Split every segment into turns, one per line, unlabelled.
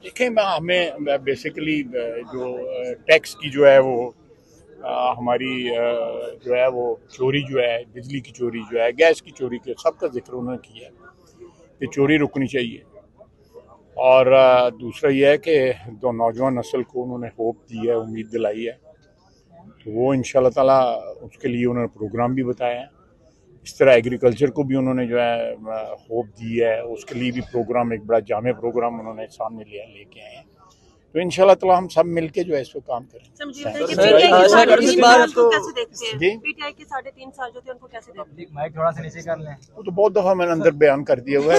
देखिए हमें बेसिकली जो टैक्स की जो है वो हमारी जो है वो चोरी जो है, बिजली की चोरी जो है, गैस की चोरी के सबका जिक्र उन्होंने किया है कि चोरी रुकनी चाहिए। और दूसरा ये है कि जो नौजवान नस्ल को उन्होंने होप दी है, उम्मीद दिलाई है, तो वो इंशाल्लाह ताला उसके लिए उन्होंने प्रोग्राम भी बताया है। इस तरह एग्रीकल्चर को भी उन्होंने जो है होप दी है, उसके लिए भी प्रोग्राम, एक बड़ा जामे प्रोग्राम उन्होंने सामने लेके आए हैं। तो इंशाल्लाह ताला हम सब मिलके जो है इस पर काम करेंगे। वो तो बहुत दफा मैंने अंदर बयान कर दिया हुआ है।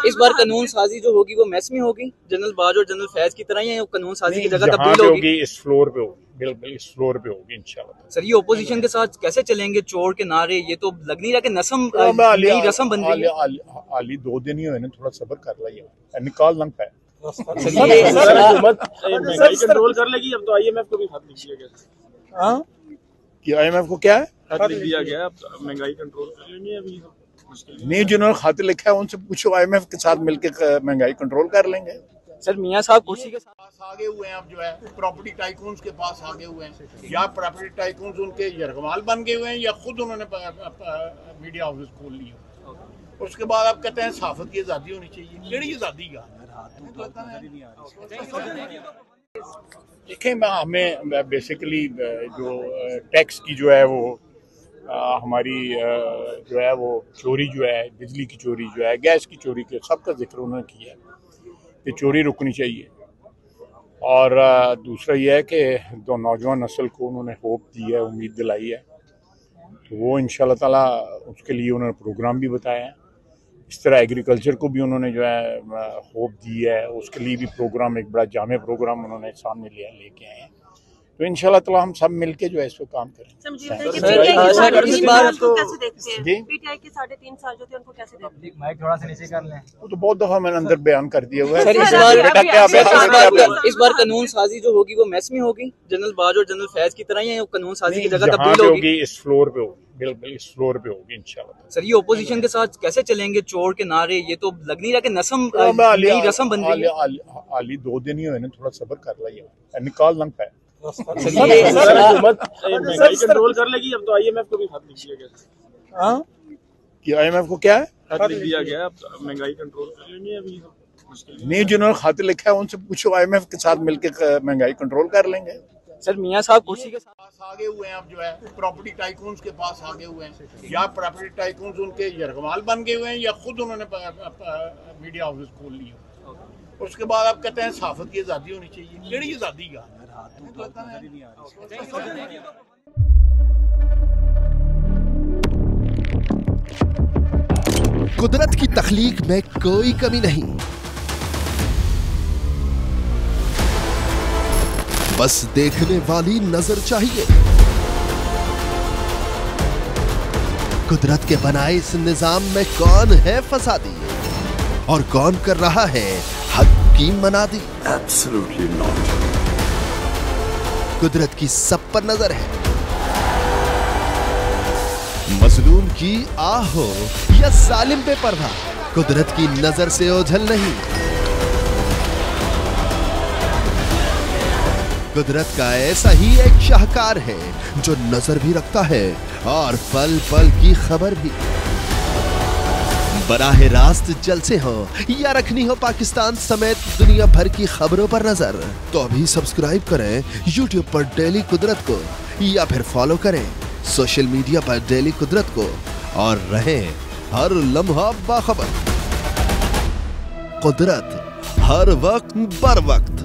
इस बार कानून साजी जो होगी वो मैस में होगी, जनरल बाज और जनरल फैज की तरह, या कानून साजी की जगह तब्दील होगी?
इस फ्लोर पे होगी, बिल्कुल इस फ्लोर पे होगी इंशाल्लाह।
सर, ये ओपोजिशन के साथ कैसे चलेंगे? चोर के नारे, ये तो लग नहीं रहा कि नई रस्म बन रही है।
आली 2 दिन ही हुए ना, थोड़ा सब्र कर लिया, निकाल लंग पाए।
हुकूमत महंगाई कंट्रोल कर लेगी। अब तो IMF को भी खत लिख दिया गया।
हाँ, कि IMF को क्या है,
खत लिख दिया गया, अब महंगाई कंट्रोल कर लेंगे। अभी
नहीं, जिन्होंने खत लिखा है उनसे पूछो, IMF के साथ मिलकर महंगाई कंट्रोल कर लेंगे।
सर, मियां साहब कुर्सी के
पास आगे हुए हैं, अब जो है प्रॉपर्टी टाइकून्स के पास आगे हुए हैं, या प्रॉपर्टी टाइकून्स उनके यरगमाल बन गए हुए हैं, या खुद उन्होंने मीडिया हाउसेस खोल लिए। उसके बाद आप कहते हैं सहाफत की आज़ादी होनी चाहिए। केड़ी आज़ादी का देखिए, हमें बेसिकली जो टैक्स की जो है वो हमारी जो है वो चोरी जो है, बिजली की चोरी जो है, गैस की चोरी के सबका जिक्र उन्होंने किया है कि चोरी रुकनी चाहिए। और दूसरा ये है कि जो नौजवान नस्ल को उन्होंने होप दी है, उम्मीद दिलाई है, तो वो इंशाल्लाह ताला उसके लिए उन्होंने प्रोग्राम भी बताया है। इस तरह एग्रीकल्चर को भी उन्होंने जो है होप दी है, उसके लिए भी प्रोग्राम, एक बड़ा जामे प्रोग्राम उन्होंने सामने लेके आए हैं। तो इंशाल्लाह ताला हम सब मिलके जो है इस पर काम करेंगे। वो तो बहुत दफा मैंने अंदर बयान कर दिया हुआ है।
इस बार कानून साजी जो होगी वो मैस में होगी, जनरल बाज और जनरल फैज की तरह, या कानून साजी की जगह तब्दील होगी?
इस फ्लोर पे होगी, बिल्कुल इस फ्लोर पे होगी इंशाल्लाह।
सर, ये ओपोजिशन के साथ कैसे चलेंगे? चोर के नारे, ये तो लग नहीं रहा कि नई रस्म बन रही है।
आली 2 दिन ही हुए ना, थोड़ा सब्र कर लिया, निकाल लंग पाए।
हुकूमत महंगाई कंट्रोल कर लेगी। अब तो IMF को भी खत लिख दिया गया।
हाँ, कि IMF को क्या है,
खत लिख दिया गया, अब महंगाई कंट्रोल कर लेंगे। अभी
नहीं, जिन्होंने खत लिखा है उनसे पूछो, IMF के साथ मिलकर महंगाई कंट्रोल कर लेंगे।
सर, मियां साहब कुर्सी के
पास आगे हुए हैं, अब जो है प्रॉपर्टी टाइकून्स के पास आगे हुए हैं, या प्रॉपर्टी टाइकून्स उनके यरगमाल बन गए हुए हैं, या खुद उन्होंने मीडिया हाउसेस खोल लिए। उसके बाद आप कहते हैं सहाफत की आज़ादी होनी चाहिए। केड़ी आज़ादी का
कुदरत की तख्लीक में कोई कमी नहीं, बस देखने वाली नजर चाहिए। कुदरत के बनाए इस निजाम में कौन है फसादी और कौन कर रहा है हक की मनादी?
Absolutely not.
कुदरत की सब पर नजर है, मजलूम की आह हो या सालिम पे पर्दा, कुदरत की नजर से ओझल नहीं। कुदरत का ऐसा ही एक शाहकार है जो नजर भी रखता है और पल पल की खबर भी। बराह रास्त जलसे हो या रखनी हो पाकिस्तान समेत दुनिया भर की खबरों पर नजर, तो अभी सब्सक्राइब करें YouTube पर डेली कुदरत को, या फिर फॉलो करें सोशल मीडिया पर डेली कुदरत को, और रहें हर लम्हा बाखबर। कुदरत, हर वक्त बर वक्त।